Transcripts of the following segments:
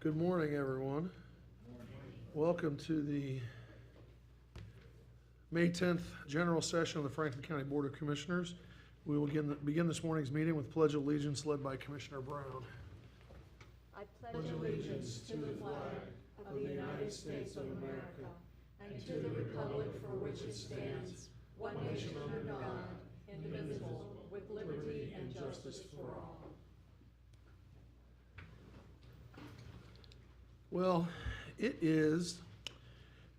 Good morning, everyone. Welcome to the May 10th General Session of the Franklin County Board of Commissioners. We will begin this morning's meeting with Pledge of Allegiance led by Commissioner Brown. I pledge allegiance to the flag of the United States of America and to the republic for which it stands, one nation under God, indivisible, with liberty and justice for all. Well, it is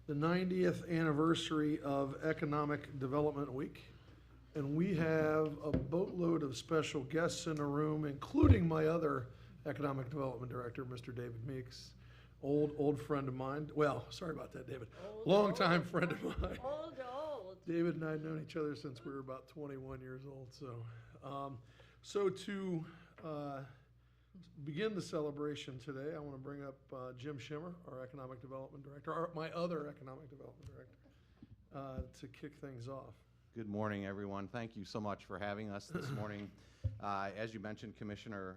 the 90th anniversary of Economic Development Week, and we have a boatload of special guests in the room, including my other Economic Development Director, Mr. David Meeks, old friend of mine. Well, sorry about that, David. Longtime friend of mine. Old. David and I have known each other since we were about 21 years old. So to begin the celebration today, I want to bring up Jim Schimmer, our Economic Development Director, or my other Economic Development Director, to kick things off. Good morning, everyone. Thank you so much for having us this morning. As you mentioned, Commissioner,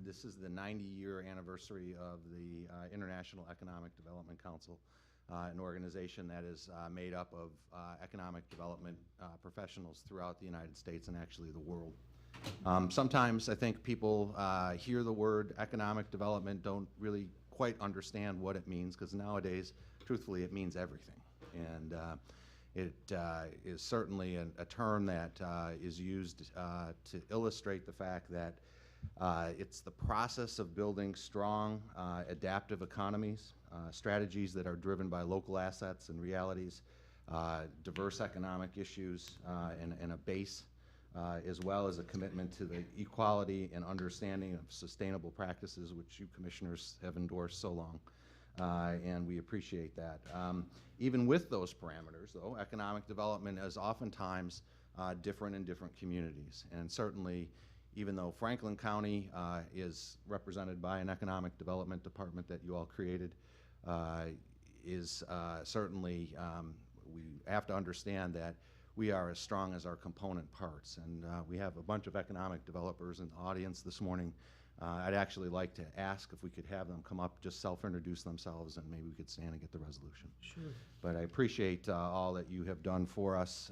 this is the 90-year anniversary of the International Economic Development Council, an organization that is made up of economic development professionals throughout the United States and actually the world. Sometimes I think people hear the word economic development, don't really quite understand what it means, because nowadays, truthfully, it means everything. And it is certainly a term that is used to illustrate the fact that it's the process of building strong, adaptive economies, strategies that are driven by local assets and realities, diverse economic issues, and a base, as well as a commitment to the equality and understanding of sustainable practices, which you commissioners have endorsed so long. And we appreciate that. Even with those parameters, though, economic development is oftentimes different in different communities. And certainly, even though Franklin County is represented by an economic development department that you all created, is certainly, we have to understand that we are as strong as our component parts. And we have a bunch of economic developers in the audience this morning. I'd actually like to ask if we could have them come up, just self-introduce themselves, and maybe we could stand and get the resolution. Sure. But I appreciate all that you have done for us.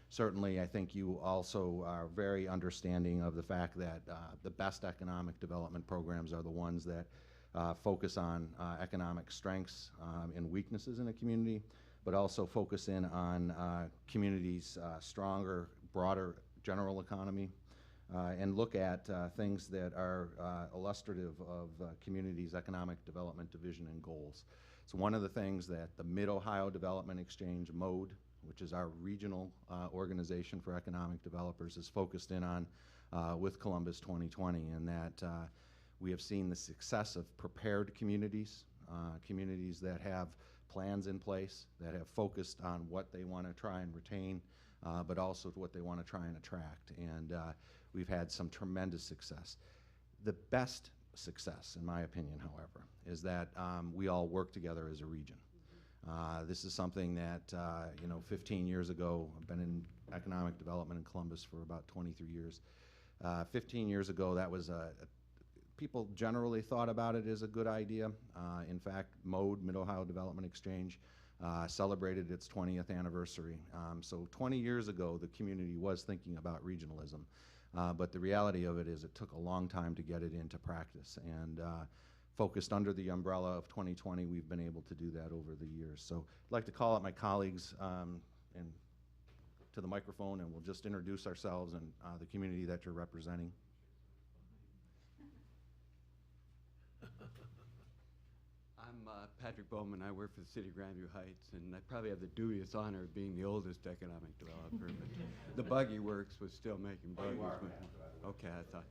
Certainly, I think you also are very understanding of the fact that the best economic development programs are the ones that focus on economic strengths and weaknesses in a community, but also focus in on communities' stronger, broader general economy, and look at things that are illustrative of communities' economic development division and goals. So one of the things that the Mid-Ohio Development Exchange, MODE, which is our regional organization for economic developers, is focused in on with Columbus 2020, and that we have seen the success of prepared communities, communities that have plans in place, that have focused on what they want to try and retain, but also what they want to try and attract. And we've had some tremendous success. The best success, in my opinion, however, is that we all work together as a region. This is something that, 15 years ago, I've been in economic development in Columbus for about 23 years. 15 years ago, that was people generally thought about it as a good idea. In fact, MODE, Mid-Ohio Development Exchange, celebrated its 20th anniversary. So 20 years ago, the community was thinking about regionalism. But the reality of it is it took a long time to get it into practice. And focused under the umbrella of 2020, we've been able to do that over the years. So I'd like to call up my colleagues and to the microphone, and we'll just introduce ourselves and the community that you're representing. I'm Patrick Bowman. I work for the City of Grandview Heights, and I probably have the dubious honor of being the oldest economic developer. But the Buggy Works was still making buggies. Okay, I thought.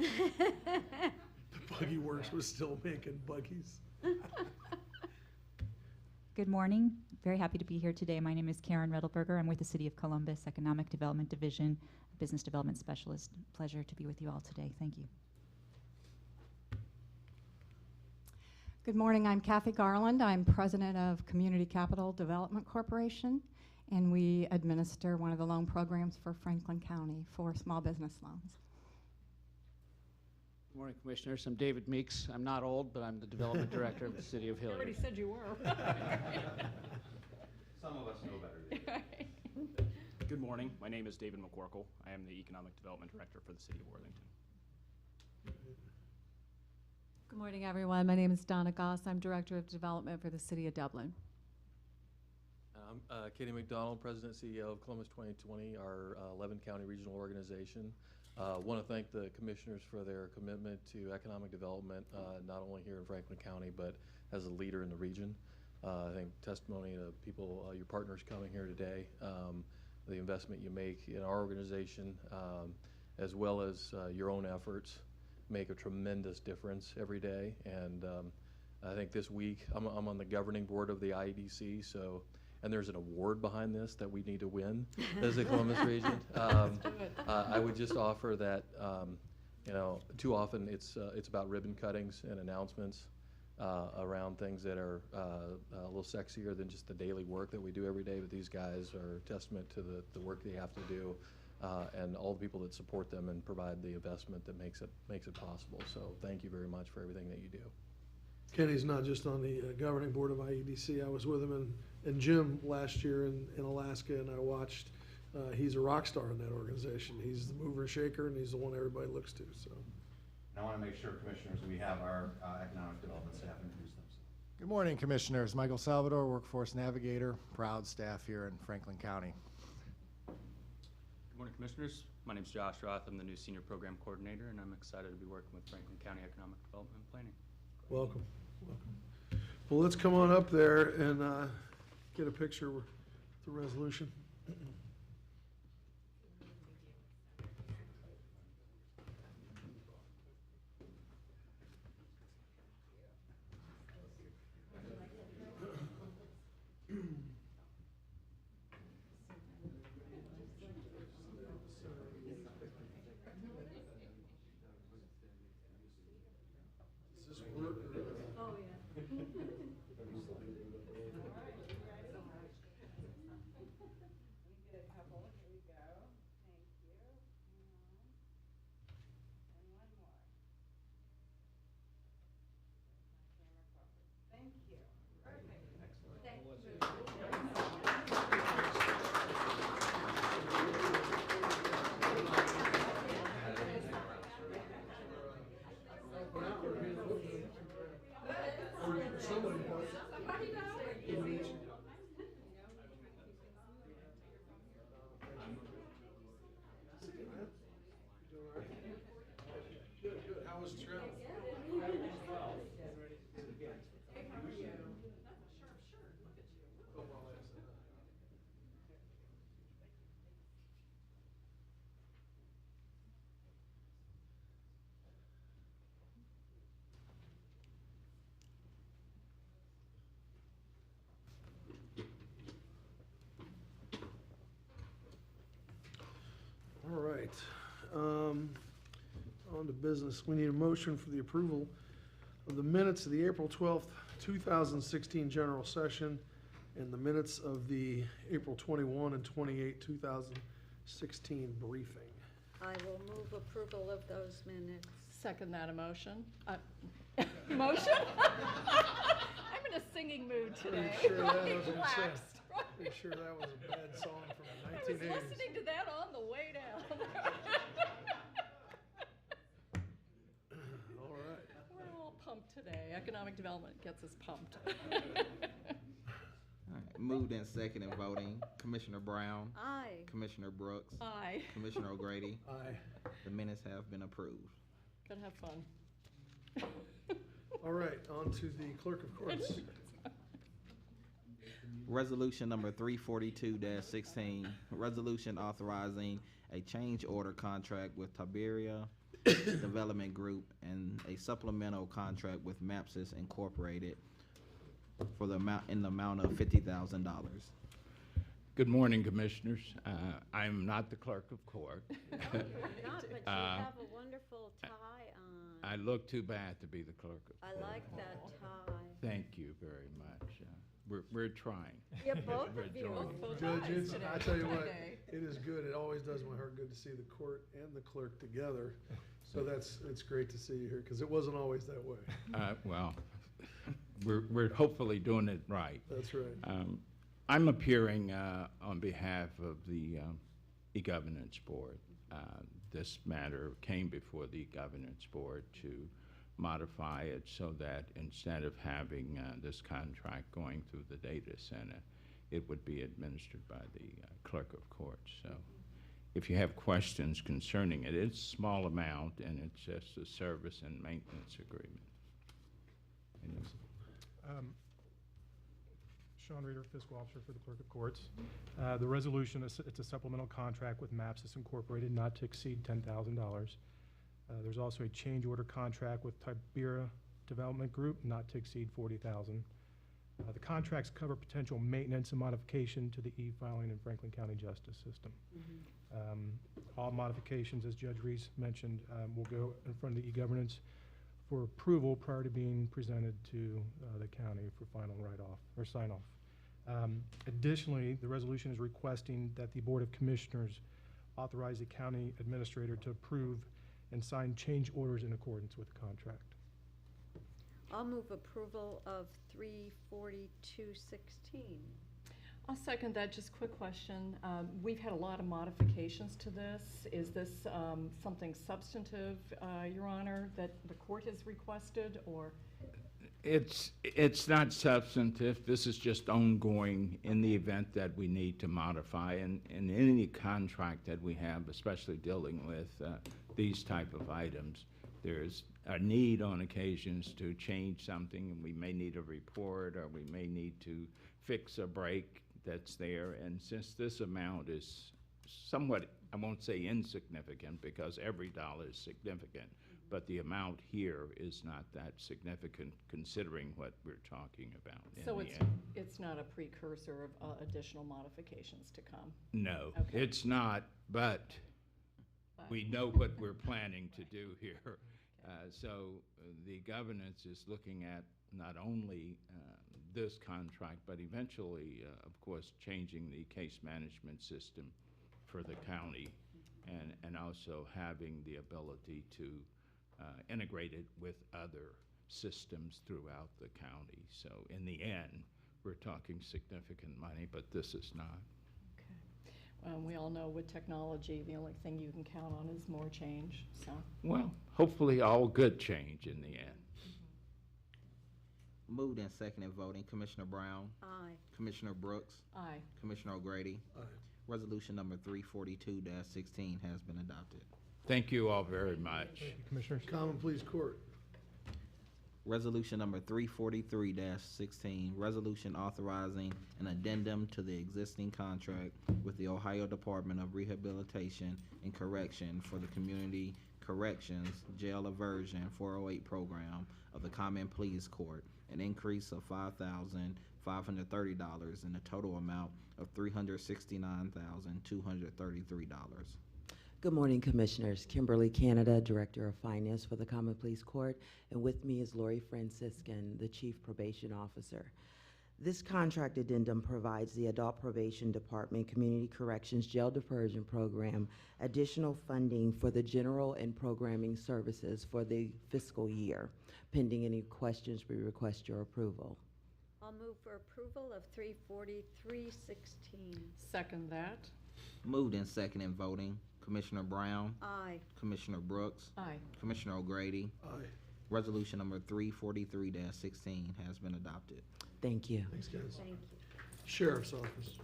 The Buggy Works was still making buggies. Good morning. Very happy to be here today. My name is Karen Redelberger. I'm with the City of Columbus Economic Development Division, Business Development Specialist. Pleasure to be with you all today. Thank you. Good morning, I'm Kathy Garland. I'm president of Community Capital Development Corporation, and we administer one of the loan programs for Franklin County for small business loans. Good morning, Commissioners. I'm David Meeks. I'm not old, but I'm the Development Director of the City of You already Hilliard. said you were. Some of us know better. Good morning. My name is David McCorkle. I am the Economic Development Director for the City of Worthington. Good morning, everyone. My name is Donna Goss. I'm Director of Development for the City of Dublin. I'm Katie McDonald, President and CEO of Columbus 2020, our 11-county regional organization. Want to thank the commissioners for their commitment to economic development, not only here in Franklin County, but as a leader in the region. I think testimony to people, your partners coming here today, the investment you make in our organization, as well as your own efforts, make a tremendous difference every day. And I think this week, I'm on the governing board of the IEDC, so, and there's an award behind this that we need to win as a Columbus region. I would just offer that, you know, too often it's about ribbon cuttings and announcements around things that are a little sexier than just the daily work that we do every day. But these guys are a testament to the work they have to do, and all the people that support them and provide the investment that makes it possible. So thank you very much for everything that you do. Kenny's not just on the governing board of IEDC. I was with him in Jim last year in Alaska, and I watched. He's a rock star in that organization. He's the mover and shaker, and he's the one everybody looks to. So. I want to make sure, Commissioners, we have our economic development staff introduce themselves. Good morning, Commissioners. Michael Salvador, Workforce Navigator, proud staff here in Franklin County. Good morning, Commissioners. My name is Josh Roth. I'm the new Senior Program Coordinator, and I'm excited to be working with Franklin County Economic Development and Planning. Welcome, welcome. Well, let's come on up there and get a picture with the resolution. Oh, yeah. How was the trip? All right. On to business. We need a motion for the approval of the minutes of the April 12th, 2016 general session and the minutes of the April 21 and 28, 2016 briefing. I will move approval of those minutes. Second that emotion. Motion? I'm in a singing mood today. Pretty sure that, I was gonna say, Relaxed. pretty sure that was a bad song from I the was 1980s. listening to that on the way down. All right. We're all pumped today. Economic development gets us pumped. All right, moved in second and voting. Commissioner Brown, Aye. Commissioner Brooks, Aye. Commissioner O'Grady. Aye. The minutes have been approved. Gonna have fun. All right, on to the clerk of courts. Resolution number 342-16, resolution authorizing a change order contract with Tiberia Development Group and a supplemental contract with Mapsys Incorporated for the amount of $50,000. Good morning, Commissioners. I'm not the clerk of court. No, you're not, but you have a wonderful tie on. I look too bad to be the clerk of I court. like that tie. Thank you very much. we're trying. Yeah, both We're of you. doing it. Judge, it's, today. I tell you what, Friday. it is good. It always does my heart good to see the court and the clerk together. So it's great to see you here, because it wasn't always that way. Well, we're hopefully doing it right. That's right. I'm appearing on behalf of the e-governance board. This matter came before the governance board to modify it so that instead of having this contract going through the data center, it would be administered by the clerk of court. So if you have questions concerning it, it's a small amount, and it's just a service and maintenance agreement. Sean Reeder, Fiscal Officer for the Clerk of Courts. The resolution, it's a supplemental contract with MAPSIS Incorporated, not to exceed $10,000. There's also a change order contract with Tibera Development Group, not to exceed $40,000. The contracts cover potential maintenance and modification to the e-filing and Franklin County Justice System. All modifications, as Judge Reese mentioned, will go in front of the e-governance for approval prior to being presented to the county for final write-off or sign-off. Additionally, the resolution is requesting that the Board of Commissioners authorize the county administrator to approve and sign change orders in accordance with the contract. I'll move approval of 34216. I'll second that. Just quick question. We've had a lot of modifications to this. Is this something substantive, Your Honor, that the court has requested, or? It's not substantive. This is just ongoing in the event that we need to modify. And in any contract that we have, especially dealing with these type of items, there's a need on occasions to change something, and we may need a report, or we may need to fix a break that's there. And since this amount is somewhat, I won't say insignificant, because every dollar is significant, but the amount here is not that significant considering what we're talking about in So the end. it's not a precursor of additional modifications to come? No, Okay. it's not, but we know what we're planning to do here. So the governance is looking at not only this contract, but eventually, of course, changing the case management system for the county, and also having the ability to integrate it with other systems throughout the county. So in the end, we're talking significant money, but this is not. We all know with technology, the only thing you can count on is more change, so. Well, hopefully all good change in the end. Moved and seconded voting. Commissioner Brown? Aye. Commissioner Brooks? Aye. Commissioner O'Grady? Aye. Resolution number 342-16 has been adopted. Thank you all very much. Thank you, Commissioners. Common Pleas Court. Resolution number 343-16, resolution authorizing an addendum to the existing contract with the Ohio Department of Rehabilitation and Correction for the Community Corrections Jail Aversion 408 program of the Common Pleas Court, an increase of $5,530 and a total amount of $369,233. Good morning, Commissioners. Kimberly Canada, Director of Finance for the Common Pleas Court, and with me is Lori Franciscan, the Chief Probation Officer. This contract addendum provides the Adult Probation Department Community Corrections Jail Diversion Program additional funding for the general and programming services for the fiscal year. Pending any questions, we request your approval. I'll move for approval of 34316. Second that. Moved and seconded voting. Commissioner Brown? Aye. Commissioner Brooks? Aye. Commissioner O'Grady? Aye. Resolution number 343-16 has been adopted. Thank you. Thanks, guys. Thank you. Sheriff's Office.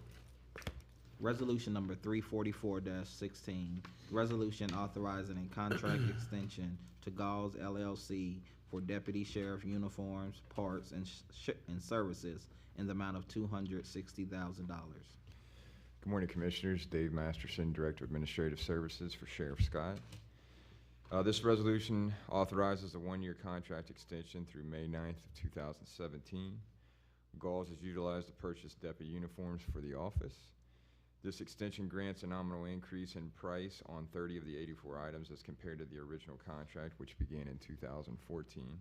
Resolution number 344-16, resolution authorizing a contract extension to Galls LLC for deputy sheriff uniforms, parts, and services in the amount of $260,000. Good morning, Commissioners. Dave Masterson, Director of Administrative Services for Sheriff Scott. This resolution authorizes a one-year contract extension through May 9th of 2017. Galls is utilized to purchase deputy uniforms for the office. This extension grants a nominal increase in price on 30 of the 84 items as compared to the original contract, which began in 2014.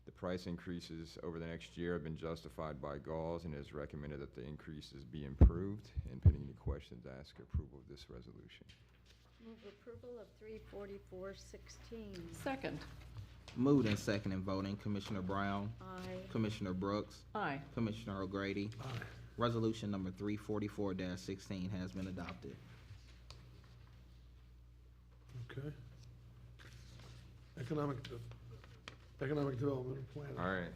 The price increases over the next year have been justified by Galls, and it is recommended that the increases be improved. And pending any questions, ask approval of this resolution. Move approval of 34416. Second. Moved and second in voting, Commissioner Brown, Aye. Commissioner Brooks, Aye. Commissioner O'Grady. Resolution number 344-16 has been adopted. Okay. Economic Development Plan. All right.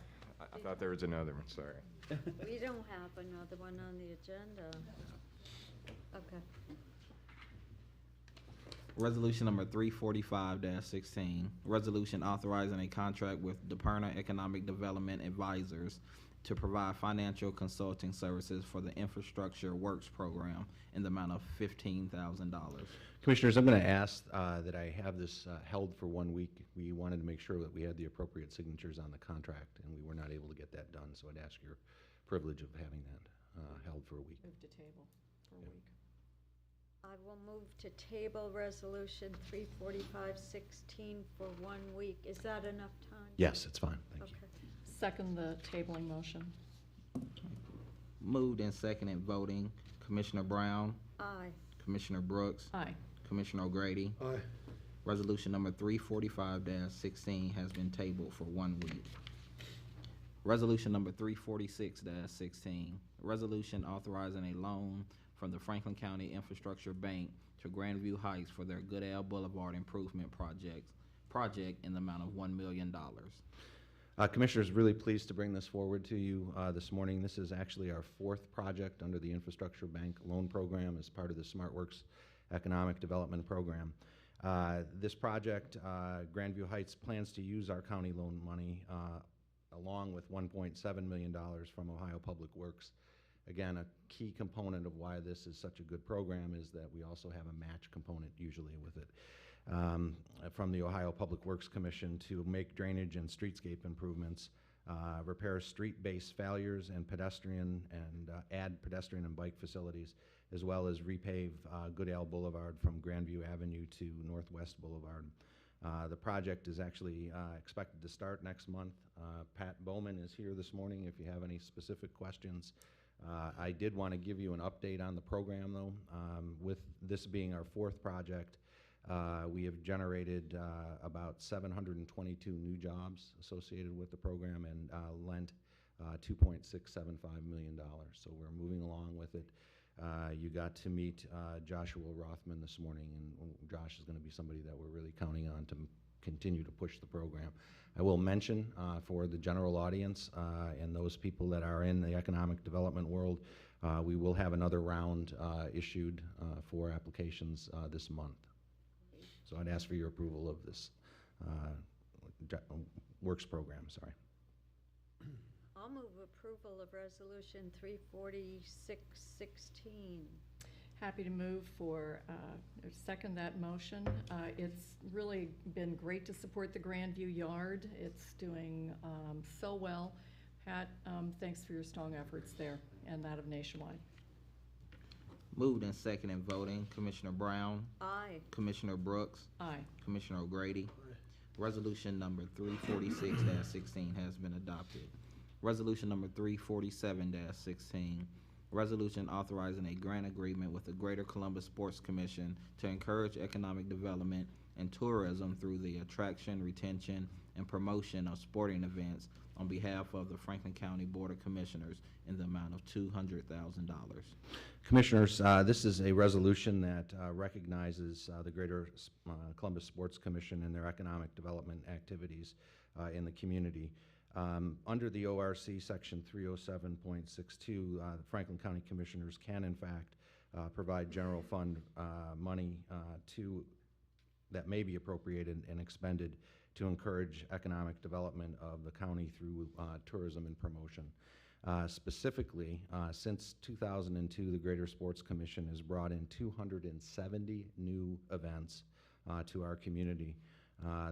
I thought there was another one, sorry. We don't have another one on the agenda. Okay. Resolution number 345-16, resolution authorizing a contract with DePerna Economic Development Advisors to provide financial consulting services for the Infrastructure Works Program in the amount of $15,000. Commissioners, I'm going to ask that I have this held for 1 week. We wanted to make sure that we had the appropriate signatures on the contract, and we were not able to get that done, so I'd ask your privilege of having that held for a week. Move to table for a week. I will move to table resolution 34516 for 1 week. Is that enough time? Yes, it's fine. Thank you. Okay. Second the tabling motion. Moved and second in voting, Commissioner Brown, Aye. Commissioner Brooks, Aye. Commissioner O'Grady. Aye. Resolution number 345-16 has been tabled for 1 week. Resolution number 346-16, resolution authorizing a loan from the Franklin County Infrastructure Bank to Grandview Heights for their Goodale Boulevard Improvement project in the amount of $1 million. Commissioners, really pleased to bring this forward to you this morning. This is actually our 4th project under the Infrastructure Bank Loan Program as part of the SmartWorks Economic Development Program. This project, Grandview Heights plans to use our county loan money along with $1.7 million from Ohio Public Works. Again, a key component of why this is such a good program is that we also have a match component usually with it. From the Ohio Public Works Commission to make drainage and streetscape improvements, repair street-based failures and add pedestrian and bike facilities, as well as repave Goodale Boulevard from Grandview Avenue to Northwest Boulevard. The project is actually expected to start next month. Pat Bowman is here this morning if you have any specific questions. I did want to give you an update on the program, though. With this being our 4th project, we have generated about 722 new jobs associated with the program and lent $2.675 million. So we're moving along with it. You got to meet Joshua Rothman this morning, and Josh is going to be somebody that we're really counting on to continue to push the program. I will mention for the general audience and those people that are in the economic development world, we will have another round issued for applications this month. So I'd ask for your approval of this works program, sorry. I'll move approval of resolution 34616. Happy to move for, second that motion. It's really been great to support the Grandview Yard. It's doing so well. Pat, thanks for your strong efforts there and that of Nationwide. Moved and second in voting, Commissioner Brown, Aye. Commissioner Brooks, Aye. Commissioner O'Grady. Resolution number 346-16 has been adopted. Resolution number 347-16, resolution authorizing a grant agreement with the Greater Columbus Sports Commission to encourage economic development and tourism through the attraction, retention, and promotion of sporting events on behalf of the Franklin County Board of Commissioners in the amount of $200,000. Commissioners, this is a resolution that recognizes the Greater Columbus Sports Commission and their economic development activities in the community. Under the ORC Section 307.62, the Franklin County Commissioners can, in fact, provide general fund money that may be appropriated and expended to encourage economic development of the county through tourism and promotion. Specifically, since 2002, the Greater Sports Commission has brought in 270 new events to our community.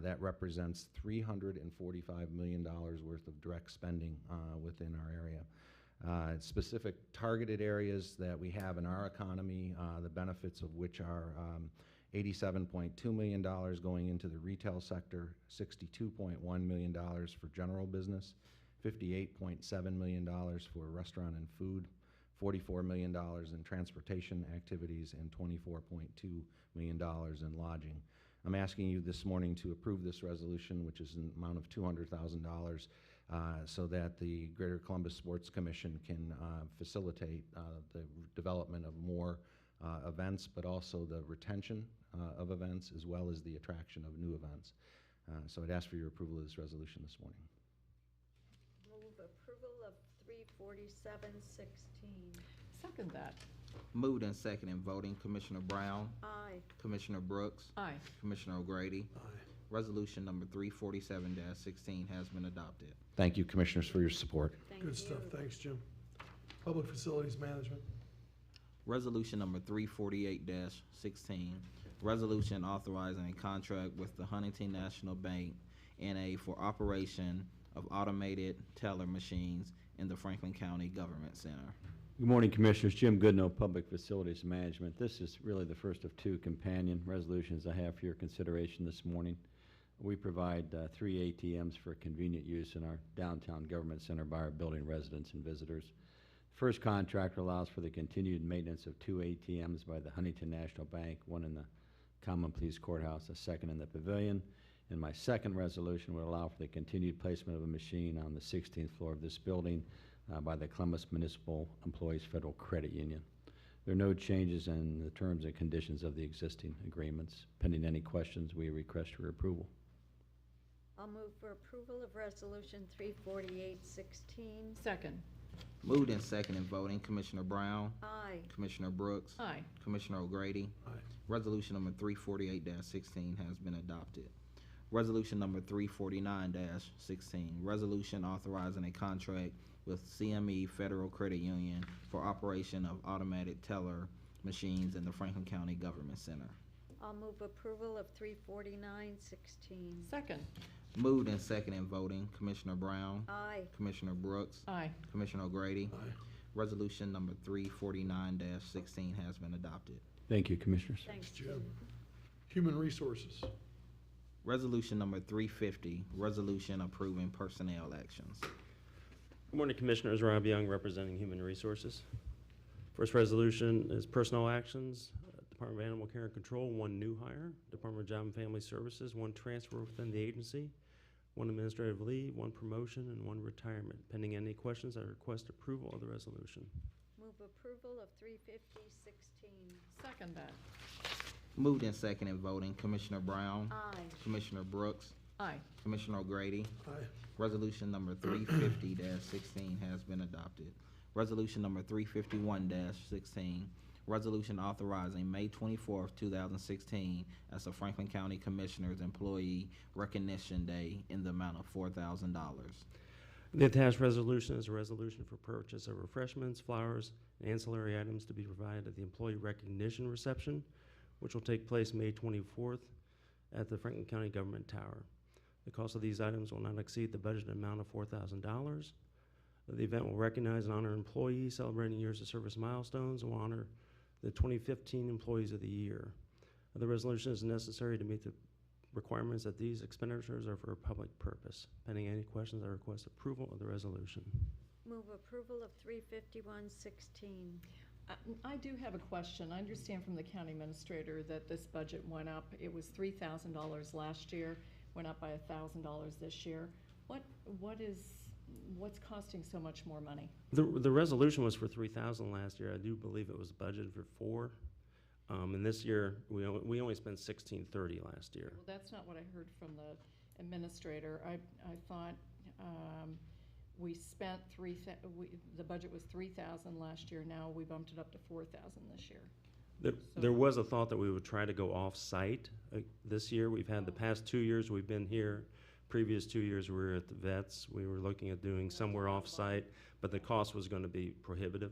That represents $345 million worth of direct spending within our area. Specific targeted areas that we have in our economy, the benefits of which are $87.2 million going into the retail sector, $62.1 million for general business, $58.7 million for restaurant and food, $44 million in transportation activities, and $24.2 million in lodging. I'm asking you this morning to approve this resolution, which is an amount of $200,000, so that the Greater Columbus Sports Commission can facilitate the development of more events, but also the retention of events, as well as the attraction of new events. So I'd ask for your approval of this resolution this morning. Move approval of 34716. Second that. Moved and second in voting, Commissioner Brown, Aye. Commissioner Brooks, Aye. Commissioner O'Grady. Resolution number 347-16 has been adopted. Thank you, Commissioners, for your support. Good stuff, thanks, Jim. Public Facilities Management. Resolution number 348-16, resolution authorizing a contract with the Huntington National Bank, N.A. for operation of automated teller machines in the Franklin County Government Center. Good morning, Commissioners. Jim Goodnow, Public Facilities Management. This is really the first of two companion resolutions I have for your consideration this morning. We provide 3 ATMs for convenient use in our downtown government center by our building residents and visitors. First contract allows for the continued maintenance of 2 ATMs by the Huntington National Bank, one in the Common Pleas Courthouse, a second in the Pavilion. And my second resolution would allow for the continued placement of a machine on the 16th floor of this building by the Columbus Municipal Employees Federal Credit Union. There are no changes in the terms and conditions of the existing agreements. Pending any questions, we request your approval. I'll move for approval of Resolution 34816. Second. Moved and second in voting, Commissioner Brown, Aye. Commissioner Brooks, Aye. Commissioner O'Grady. Aye. Resolution number 348-16 has been adopted. Resolution number 349-16, resolution authorizing a contract with CME Federal Credit Union for operation of automatic teller machines in the Franklin County Government Center. I'll move approval of 34916. Second. Moved and second in voting, Commissioner Brown, Aye. Commissioner Brooks, Aye. Commissioner O'Grady. Aye. Resolution number 349-16 has been adopted. Thank you, Commissioners. Thanks, Jim. Human Resources. Resolution number 350, resolution approving personnel actions. Good morning, Commissioners. Rob Young, representing Human Resources. First resolution is personnel actions. Department of Animal Care and Control, 1 new hire. Department of Job and Family Services, 1 transfer within the agency, 1 administrative leave, 1 promotion, and 1 retirement. Pending any questions, I request approval of the resolution. Move approval of 35016. Second that. Moved and second in voting, Commissioner Brown, Aye. Commissioner Brooks, Aye. Commissioner O'Grady. Aye. Resolution number 350-16 has been adopted. Resolution number 351-16, resolution authorizing May 24th, 2016 as the Franklin County Commissioners Employee Recognition Day in the amount of $4,000. The attached resolution is a resolution for purchase of refreshments, flowers, and ancillary items to be provided at the employee recognition reception, which will take place May 24th at the Franklin County Government Tower. The cost of these items will not exceed the budgeted amount of $4,000. The event will recognize and honor employees celebrating years of service milestones and will honor the 2015 Employees of the Year. The resolution is necessary to meet the requirements that these expenditures are for a public purpose. Pending any questions, I request approval of the resolution. Move approval of 35116. I do have a question. I understand from the county administrator that this budget went up. It was $3,000 last year, went up by $1,000 this year. What's costing so much more money? The resolution was for $3,000 last year. I do believe it was budgeted for $4,000. And this year, we only spent $1,630 last year. Well, that's not what I heard from the administrator. I thought we spent the budget was $3,000 last year. Now we bumped it up to $4,000 this year. There was a thought that we would try to go off-site this year. We've had the past 2 years we've been here. Previous 2 years we were at the vets. We were looking at doing somewhere off-site, but the cost was going to be prohibitive.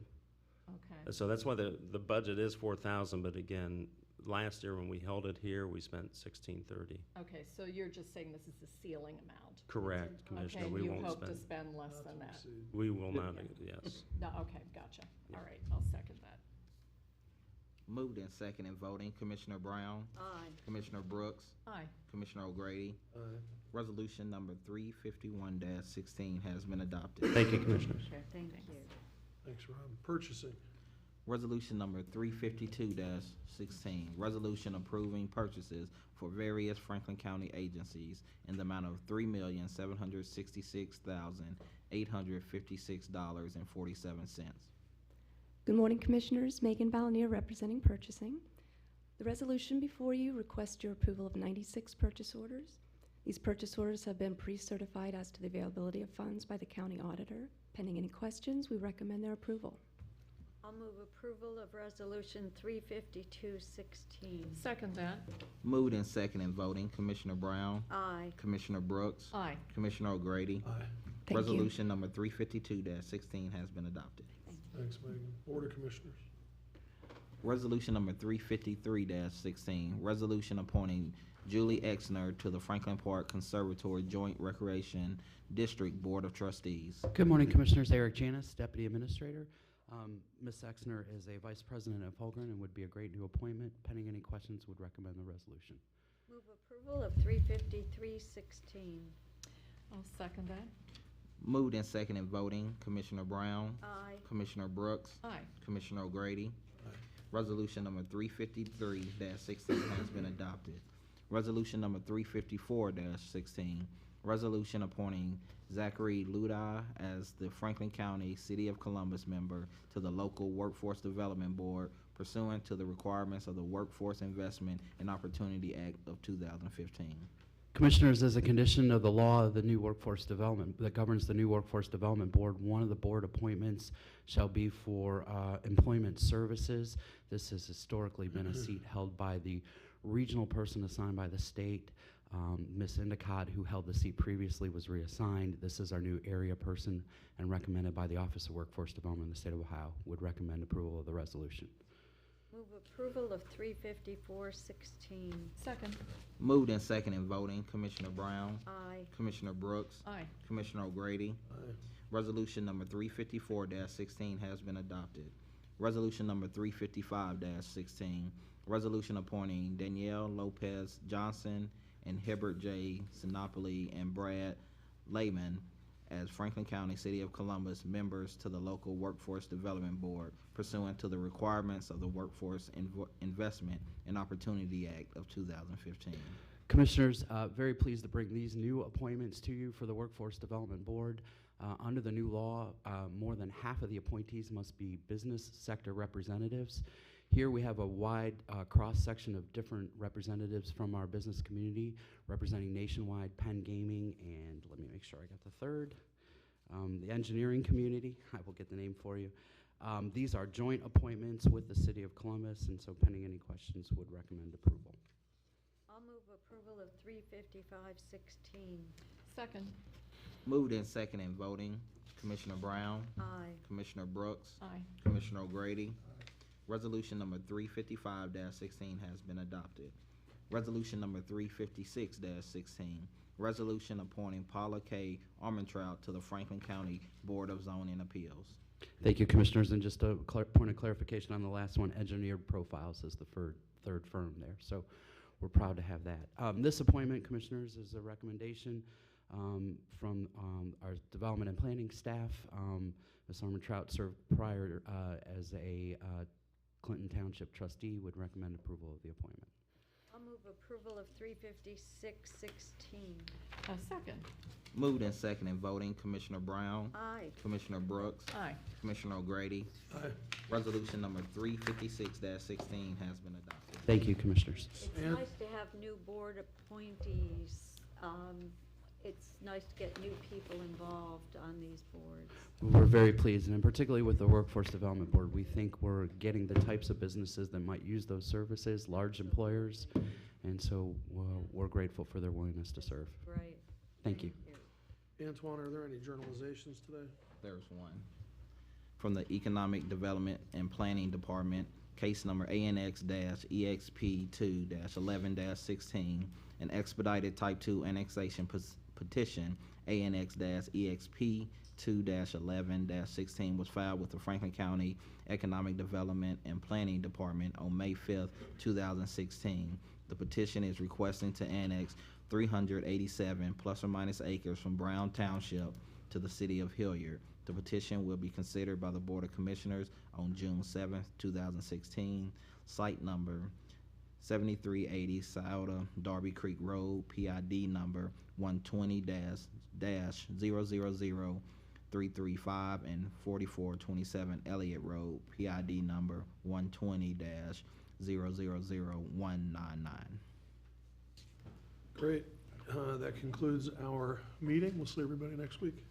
Okay. So that's why the budget is $4,000. But again, last year when we held it here, we spent $1,630. Okay, so you're just saying this is the ceiling amount? Correct, Commissioner. Okay, We and you won't hope to spend. spend less than that? We will not. Yes. No, okay, gotcha. All right, I'll second that. Moved in second and voting. Commissioner Brown? Aye. Commissioner Brooks? Aye. Commissioner O'Grady? Aye. Resolution number 351-16 has been adopted. Thank you, Commissioners. Sure, thank you. Thanks, Rob. Purchasing. Resolution number 352-16, resolution approving purchases for various Franklin County agencies in the amount of $3,766,856.47. Good morning, Commissioners. Megan Balanier representing purchasing. The resolution before you requests your approval of 96 purchase orders. These purchase orders have been pre-certified as to the availability of funds by the county auditor. Pending any questions, we recommend their approval. I'll move approval of Resolution 35216. Second that. Moved in second and voting. Commissioner Brown? Aye. Commissioner Brooks? Aye. Commissioner O'Grady? Aye. Thank you. Resolution number 352-16 has been adopted. Thanks, Megan. Board of Commissioners. Resolution number 353-16, resolution appointing Julie Exner to the Franklin Park Conservatory Joint Recreation District Board of Trustees. Good morning, Commissioners. Eric Janis, Deputy Administrator. Ms. Exner is a Vice President of Holgren and would be a great new appointment. Pending any questions, would recommend the resolution. Move approval of 35316. I'll second that. Moved in second and voting. Commissioner Brown? Aye. Commissioner Brooks? Aye. Commissioner O'Grady? Aye. Resolution number 353-16 has been adopted. Resolution number 354-16, resolution appointing Zachary Ludi as the Franklin County City of Columbus member to the local Workforce Development Board pursuant to the requirements of the Workforce Investment and Opportunity Act of 2015. Commissioners, as a condition of the law of the new workforce development that governs the new Workforce Development Board, one of the board appointments shall be for employment services. This has historically been a seat held by the regional person assigned by the state. Ms. Endicott, who held the seat previously, was reassigned. This is our new area person and recommended by the Office of Workforce Development in the state of Ohio. Would recommend approval of the resolution. Move approval of 35416. Second. Moved in second and voting. Commissioner Brown? Aye. Commissioner Brooks? Aye. Commissioner O'Grady? Aye. Resolution number 354-16 has been adopted. Resolution number 355-16, resolution appointing Danielle Lopez Johnson and Hibbert J. Sinopoli and Brad Lehman as Franklin County City of Columbus members to the local Workforce Development Board pursuant to the requirements of the Workforce Investment and Opportunity Act of 2015. Commissioners, very pleased to bring these new appointments to you for the Workforce Development Board. Under the new law, more than half of the appointees must be business sector representatives. Here we have a wide cross-section of different representatives from our business community representing Nationwide, Penn Gaming, and let me make sure I got the third, the engineering community. I will get the name for you. These are joint appointments with the City of Columbus, and so pending any questions, would recommend approval. I'll move approval of 35516. Second. Moved in second and voting. Commissioner Brown? Aye. Commissioner Brooks? Aye. Commissioner O'Grady? Resolution number 355-16 has been adopted. Resolution number 356-16, resolution appointing Paula K. Armentrout to the Franklin County Board of Zoning Appeals. Thank you, Commissioners, and just a point of clarification on the last one, Engineered Profiles is the third firm there, so we're proud to have that. This appointment, Commissioners, is a recommendation from our development and planning staff. Ms. Armentrout served prior as a Clinton Township trustee, would recommend approval of the appointment. I'll move approval of 35616. Second. Moved in second and voting. Commissioner Brown? Aye. Commissioner Brooks? Aye. Commissioner O'Grady? Aye. Resolution number 356-16 has been adopted. Thank you, Commissioners. It's nice to have new board appointees. It's nice to get new people involved on these boards. We're very pleased, and particularly with the Workforce Development Board, we think we're getting the types of businesses that might use those services, large employers, and so we're grateful for their willingness to serve. Right. Thank you. Antoine, are there any journalizations today? There's one. From the Economic Development and Planning Department, case number ANX-EXP2-11-16, an expedited type 2 annexation petition ANX-EXP 2-11-16 was filed with the Franklin County Economic Development and Planning Department on May 5th, 2016. The petition is requesting to annex 387 plus or minus acres from Brown Township to the city of Hilliard. The petition will be considered by the Board of Commissioners on June 7th, 2016. Site number 7380 Scioto Darby Creek Road, PID number 120-000-335, and 4427 Elliott Road, PID number 120-000-199. Great. That concludes our meeting. We'll see everybody next week.